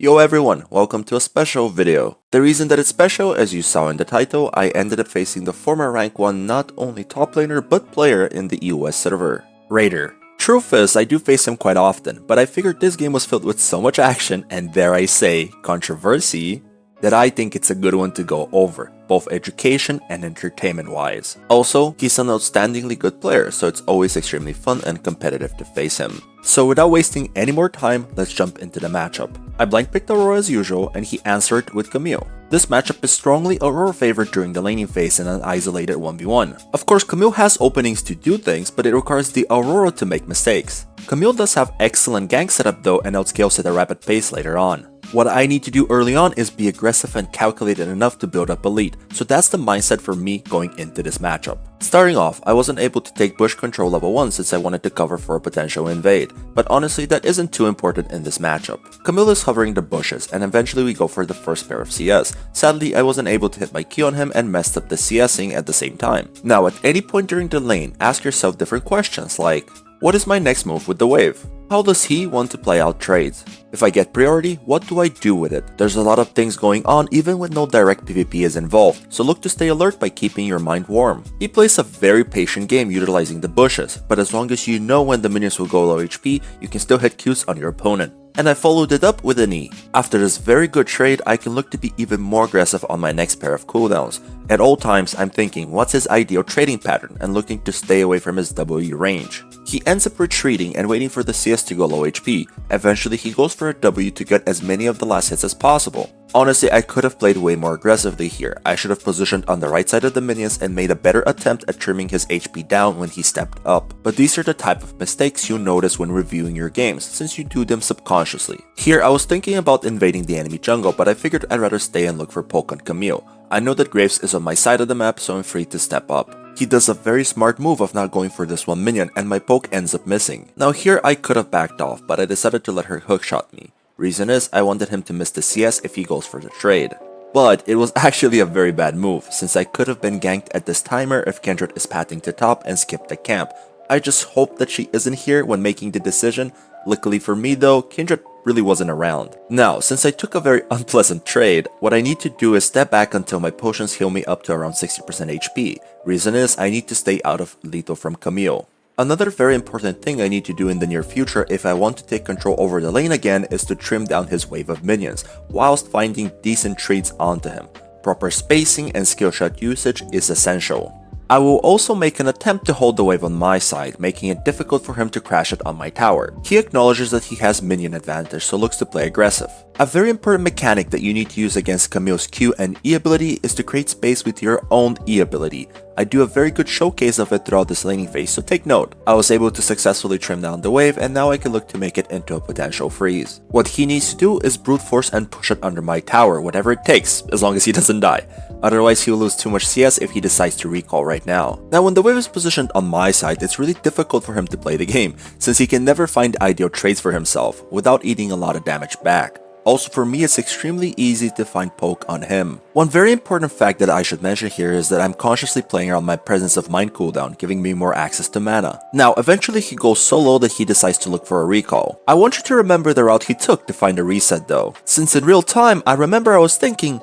Yo everyone, welcome to a special video. The reason that it's special, as you saw in the title, I ended up facing the former rank 1 not only top laner but player in the EOS server, Raider. Truth is, I do face him quite often, but I figured this game was filled with so much action and dare I say, controversy, that I think it's a good one to go over, both education and entertainment wise. Also, he's an outstandingly good player, so it's always extremely fun and competitive to face him. So without wasting any more time, let's jump into the matchup. I blind picked Aurora as usual and he answered with Camille. This matchup is strongly Aurora favored during the laning phase in an isolated 1v1. Of course, Camille has openings to do things, but it requires the Aurora to make mistakes. Camille does have excellent gank setup though and outscales at a rapid pace later on. What I need to do early on is be aggressive and calculated enough to build up a lead, so that's the mindset for me going into this matchup. Starting off, I wasn't able to take bush control level 1 since I wanted to cover for a potential invade, but honestly that isn't too important in this matchup. Camille is hovering the bushes and eventually we go for the first pair of CS. Sadly, I wasn't able to hit my Q on him and messed up the CSing at the same time. Now at any point during the lane, ask yourself different questions like, what is my next move with the wave? How does he want to play out trades? If I get priority, what do I do with it? There's a lot of things going on even when no direct PvP is involved, so look to stay alert by keeping your mind warm. He plays a very patient game utilizing the bushes, but as long as you know when the minions will go low HP, you can still hit Qs on your opponent. And I followed it up with an E. After this very good trade, I can look to be even more aggressive on my next pair of cooldowns. At all times, I'm thinking what's his ideal trading pattern and looking to stay away from his W range. He ends up retreating and waiting for the CS to go low HP. Eventually, he goes for a W to get as many of the last hits as possible. Honestly, I could have played way more aggressively here. I should have positioned on the right side of the minions and made a better attempt at trimming his HP down when he stepped up. But these are the type of mistakes you'll notice when reviewing your games, since you do them subconsciously. Here, I was thinking about invading the enemy jungle, but I figured I'd rather stay and look for poke on Camille. I know that Graves is on my side of the map, so I'm free to step up. He does a very smart move of not going for this one minion and my poke ends up missing. Now here I could have backed off, but I decided to let her hookshot me. Reason is, I wanted him to miss the CS if he goes for the trade. But it was actually a very bad move, since I could have been ganked at this timer if Kindred is pathing to top and skipped the camp. I just hope that she isn't here when making the decision. Luckily for me though, Kindred really wasn't around. Now, since I took a very unpleasant trade, what I need to do is step back until my potions heal me up to around 60% HP. Reason is, I need to stay out of lethal from Camille. Another very important thing I need to do in the near future if I want to take control over the lane again is to trim down his wave of minions, whilst finding decent trades onto him. Proper spacing and skill shot usage is essential. I will also make an attempt to hold the wave on my side, making it difficult for him to crash it on my tower. He acknowledges that he has minion advantage, so looks to play aggressive. A very important mechanic that you need to use against Camille's Q and E ability is to create space with your own E ability. I do a very good showcase of it throughout this laning phase, so take note. I was able to successfully trim down the wave and now I can look to make it into a potential freeze. What he needs to do is brute force and push it under my tower, whatever it takes, as long as he doesn't die. Otherwise, he'll lose too much CS if he decides to recall right now. Now, when the wave is positioned on my side, it's really difficult for him to play the game, since he can never find ideal trades for himself without eating a lot of damage back. Also, for me, it's extremely easy to find poke on him. One very important fact that I should mention here is that I'm consciously playing around my presence of mind cooldown, giving me more access to mana. Now, eventually he goes so low that he decides to look for a recall. I want you to remember the route he took to find a reset though, since in real time, I remember I was thinking,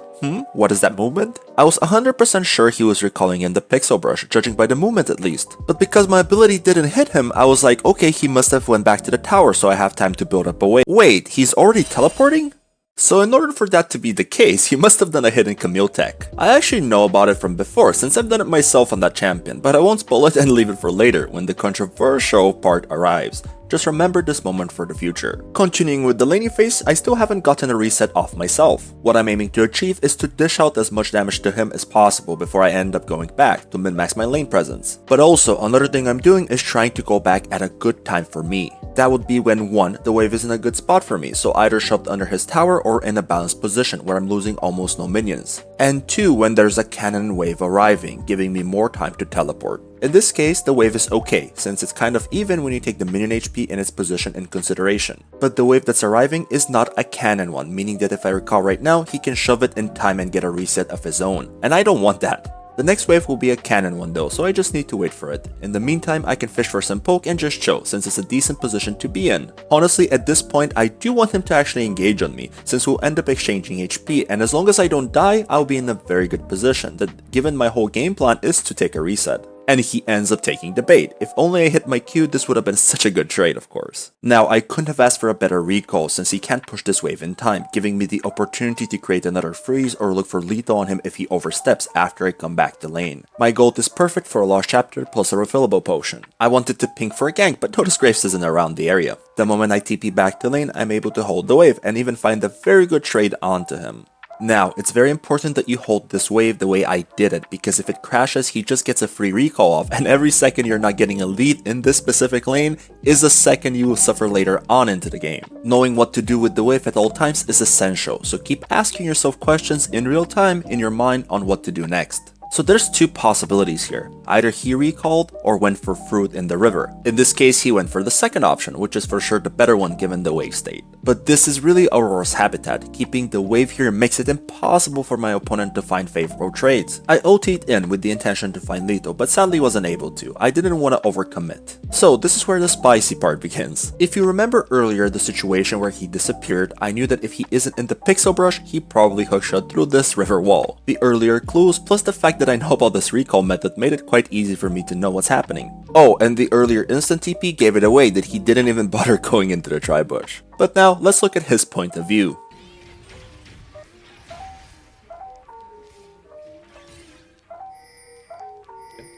what is that movement? I was 100% sure he was recalling in the pixel brush, judging by the movement at least. But because my ability didn't hit him, I was like, okay, he must have went back to the tower so I have time to build up a wave. Wait, he's already teleporting? So in order for that to be the case, he must have done a hidden Camille tech. I actually know about it from before since I've done it myself on that champion, but I won't spoil it and leave it for later when the controversial part arrives. Just remember this moment for the future. Continuing with the laning phase, I still haven't gotten a reset off myself. What I'm aiming to achieve is to dish out as much damage to him as possible before I end up going back to min-max my lane presence. But also, another thing I'm doing is trying to go back at a good time for me. That would be when 1. The wave is in a good spot for me, so either shoved under his tower or in a balanced position where I'm losing almost no minions. And 2. When there's a cannon wave arriving, giving me more time to teleport. In this case, the wave is okay, since it's kind of even when you take the minion HP in its position in consideration. But the wave that's arriving is not a cannon one, meaning that if I recall right now, he can shove it in time and get a reset of his own. And I don't want that. The next wave will be a cannon one though, so I just need to wait for it. In the meantime, I can fish for some poke and just chill, since it's a decent position to be in. Honestly, at this point, I do want him to actually engage on me, since we'll end up exchanging HP, and as long as I don't die, I'll be in a very good position, that given my whole game plan is to take a reset. And he ends up taking the bait. If only I hit my Q, this would have been such a good trade, of course. Now, I couldn't have asked for a better recall since he can't push this wave in time, giving me the opportunity to create another freeze or look for lethal on him if he oversteps after I come back to lane. My gold is perfect for a lost chapter plus a refillable potion. I wanted to ping for a gank, but notice Graves isn't around the area. The moment I TP back to lane, I'm able to hold the wave and even find a very good trade onto him. Now, it's very important that you hold this wave the way I did it, because if it crashes, he just gets a free recall off, and every second you're not getting a lead in this specific lane is a second you will suffer later on into the game. Knowing what to do with the wave at all times is essential, so keep asking yourself questions in real time in your mind on what to do next. So there's two possibilities here. Either he recalled or went for fruit in the river. In this case, he went for the second option, which is for sure the better one given the wave state. But this is really Aurora's habitat. Keeping the wave here makes it impossible for my opponent to find favorable trades. I OT'd in with the intention to find lethal, but sadly wasn't able to. I didn't want to overcommit. So this is where the spicy part begins. If you remember earlier the situation where he disappeared, I knew that if he isn't in the pixel brush, he probably hookshot through this river wall. The earlier clues plus the fact that I know about this recall method made it quite easy for me to know what's happening. Oh, and the earlier instant TP gave it away that he didn't even bother going into the tri-bush. But now, let's look at his point of view.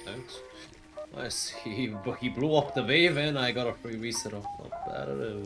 Thanks. Nice, he blew up the wave and I got a free reset off. Not bad at all.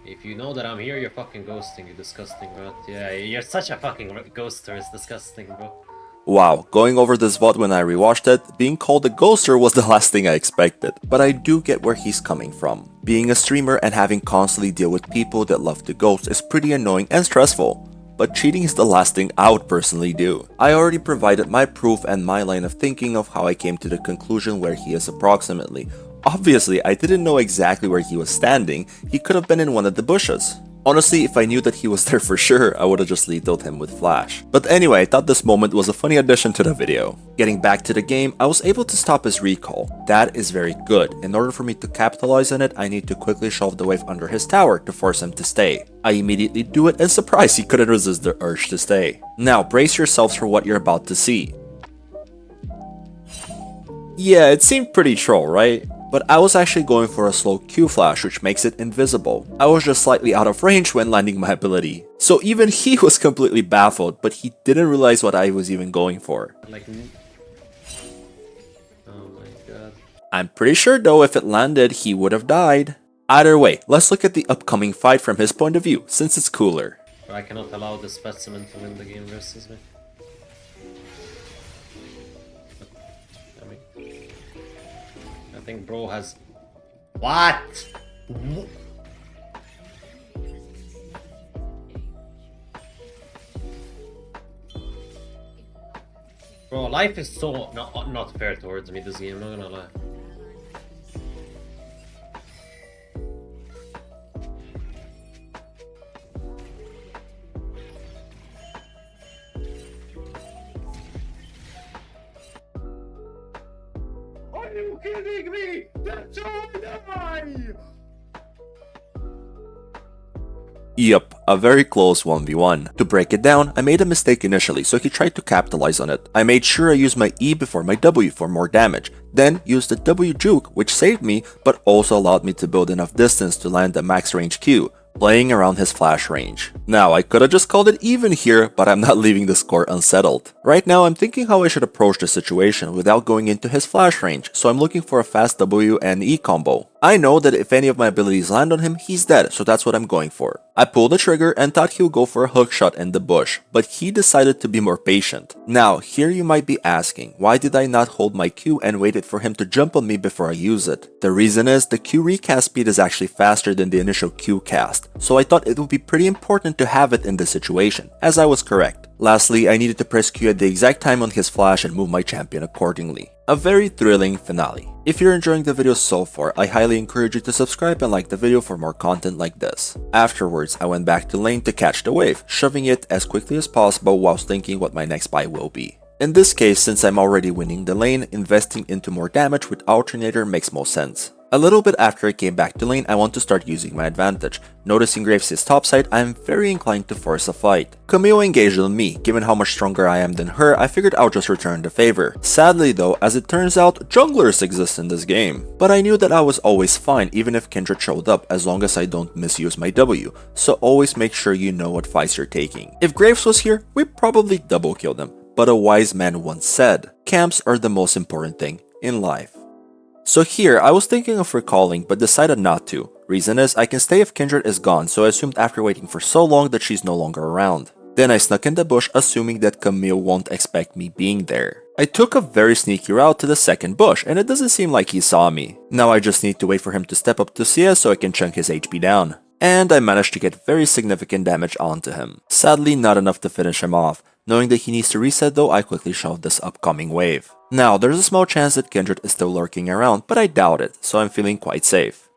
If you know that I'm here, you're fucking ghosting, you disgusting, bro. Yeah, you're such a fucking ghoster, it's disgusting, bro. Wow, going over this VOD when I rewatched it, being called a ghoster was the last thing I expected, but I do get where he's coming from. Being a streamer and having constantly deal with people that love to ghost is pretty annoying and stressful, but cheating is the last thing I would personally do. I already provided my proof and my line of thinking of how I came to the conclusion where he is approximately. Obviously, I didn't know exactly where he was standing, he could have been in one of the bushes. Honestly, if I knew that he was there for sure, I would have just lethaled him with flash. But anyway, I thought this moment was a funny addition to the video. Getting back to the game, I was able to stop his recall. That is very good. In order for me to capitalize on it, I need to quickly shove the wave under his tower to force him to stay. I immediately do it and surprised he couldn't resist the urge to stay. Now brace yourselves for what you're about to see. Yeah, it seemed pretty troll, right? But I was actually going for a slow Q flash, which makes it invisible. I was just slightly out of range when landing my ability. So even he was completely baffled, but he didn't realize what I was even going for. Like, oh my god. I'm pretty sure though if it landed, he would have died. Either way, let's look at the upcoming fight from his point of view, since it's cooler. I cannot allow the specimen to win the game versus me. I think bro has... What? Bro, life is so not fair towards me this game, not gonna lie. Are you kidding me? That's how I die! Yep, a very close 1v1. To break it down, I made a mistake initially, so he tried to capitalize on it. I made sure I used my E before my W for more damage, then used the W juke, which saved me, but also allowed me to build enough distance to land a max range Q, playing around his flash range. Now, I could have just called it even here, but I'm not leaving the score unsettled. Right now, I'm thinking how I should approach the situation without going into his flash range, so I'm looking for a fast W and E combo. I know that if any of my abilities land on him, he's dead, so that's what I'm going for. I pulled the trigger and thought he would go for a hook shot in the bush, but he decided to be more patient. Now, here you might be asking, why did I not hold my Q and waited for him to jump on me before I use it? The reason is the Q recast speed is actually faster than the initial Q cast, so I thought it would be pretty important to have it in this situation, as I was correct. Lastly, I needed to press Q at the exact time on his flash and move my champion accordingly. A very thrilling finale. If you're enjoying the video so far, I highly encourage you to subscribe and like the video for more content like this. Afterwards, I went back to lane to catch the wave, shoving it as quickly as possible whilst thinking what my next buy will be. In this case, since I'm already winning the lane, investing into more damage with Alternator makes most sense. A little bit after I came back to lane, I want to start using my advantage. Noticing Graves' topside, I am very inclined to force a fight. Camille engaged on me. Given how much stronger I am than her, I figured I'll just return the favor. Sadly though, as it turns out, junglers exist in this game. But I knew that I was always fine even if Kindred showed up, as long as I don't misuse my W, so always make sure you know what fights you're taking. If Graves was here, we'd probably double kill them, but a wise man once said, camps are the most important thing in life. So here, I was thinking of recalling but decided not to. Reason is, I can stay if Kindred is gone, so I assumed after waiting for so long that she's no longer around. Then I snuck in the bush assuming that Camille won't expect me being there. I took a very sneaky route to the second bush and it doesn't seem like he saw me. Now I just need to wait for him to step up to CS so I can chunk his HP down. And I managed to get very significant damage onto him. Sadly not enough to finish him off. Knowing that he needs to reset though, I quickly shoved this upcoming wave. Now, there's a small chance that Kindred is still lurking around, but I doubt it, so I'm feeling quite safe.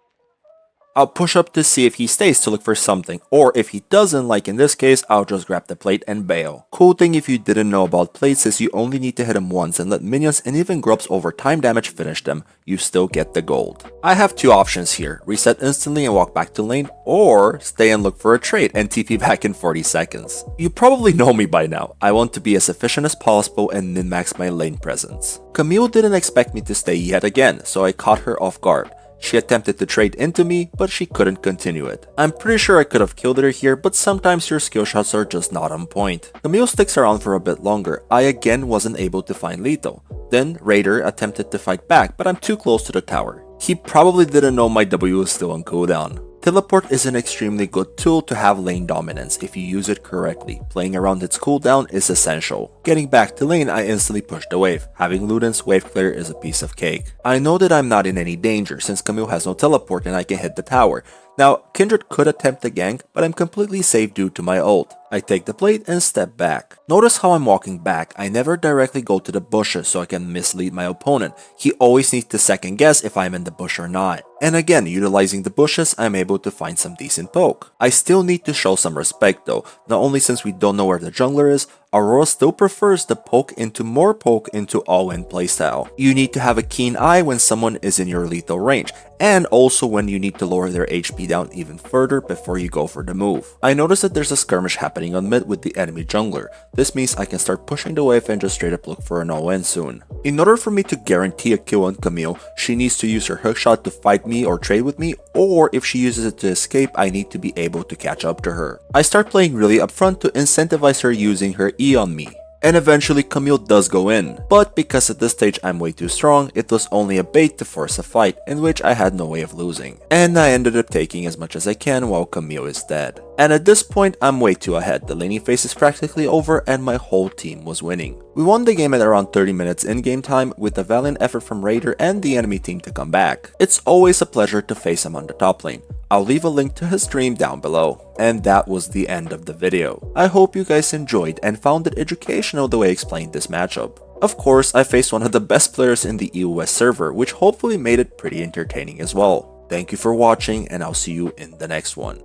I'll push up to see if he stays to look for something, or if he doesn't, like in this case, I'll just grab the plate and bail. Cool thing if you didn't know about plates is you only need to hit them once and let minions and even grubs over time damage finish them, you still get the gold. I have two options here, reset instantly and walk back to lane, or stay and look for a trade and TP back in 40 seconds. You probably know me by now, I want to be as efficient as possible and min-max my lane presence. Camille didn't expect me to stay yet again, so I caught her off guard. She attempted to trade into me, but she couldn't continue it. I'm pretty sure I could have killed her here, but sometimes your skill shots are just not on point. Camille sticks around for a bit longer. I again wasn't able to find lethal. Then Raider attempted to fight back, but I'm too close to the tower. He probably didn't know my W was still on cooldown. Teleport is an extremely good tool to have lane dominance if you use it correctly. Playing around its cooldown is essential. Getting back to lane, I instantly pushed the wave. Having Luden's wave clear is a piece of cake. I know that I'm not in any danger since Camille has no teleport and I can hit the tower. Now, Kindred could attempt a gank, but I'm completely safe due to my ult. I take the plate and step back. Notice how I'm walking back. I never directly go to the bushes so I can mislead my opponent. He always needs to second guess if I'm in the bush or not. And again, utilizing the bushes, I'm able to find some decent poke. I still need to show some respect though, not only since we don't know where the jungler is, Aurora still prefers the poke into all-in playstyle. You need to have a keen eye when someone is in your lethal range, and also when you need to lower their HP down even further before you go for the move. I noticed that there's a skirmish happening on mid with the enemy jungler. This means I can start pushing the wave and just straight up look for an all-in soon. In order for me to guarantee a kill on Camille, she needs to use her hookshot to fight me or trade with me, or if she uses it to escape, I need to be able to catch up to her. I start playing really upfront to incentivize her using her E on me. And eventually Camille does go in, but because at this stage I'm way too strong, it was only a bait to force a fight in which I had no way of losing. And I ended up taking as much as I can while Camille is dead. And at this point I'm way too ahead, the laning phase is practically over and my whole team was winning. We won the game at around 30 minutes in-game time with a valiant effort from Raider and the enemy team to come back. It's always a pleasure to face him on the top lane. I'll leave a link to his stream down below. And that was the end of the video. I hope you guys enjoyed and found it educational the way I explained this matchup. Of course, I faced one of the best players in the EOS server, which hopefully made it pretty entertaining as well. Thank you for watching and I'll see you in the next one.